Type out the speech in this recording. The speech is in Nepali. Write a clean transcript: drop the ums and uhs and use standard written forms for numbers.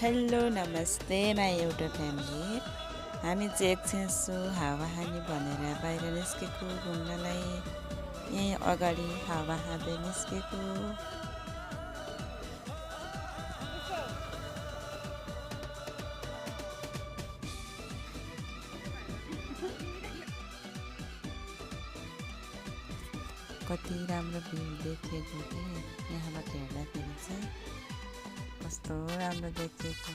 हेलो नमस्ते माई एउटा फ्यामिली। हामी चाहिँ एकछिन हावाखानी भनेर बाहिर निस्केको घुम्नलाई। यहीँ अगाडि हावा खाँदै निस्केको। कति राम्रो भ्यू देखिएको कि यहाँबाट हेर्दाखेरि चाहिँ कस्तो राम्रो देखिएको।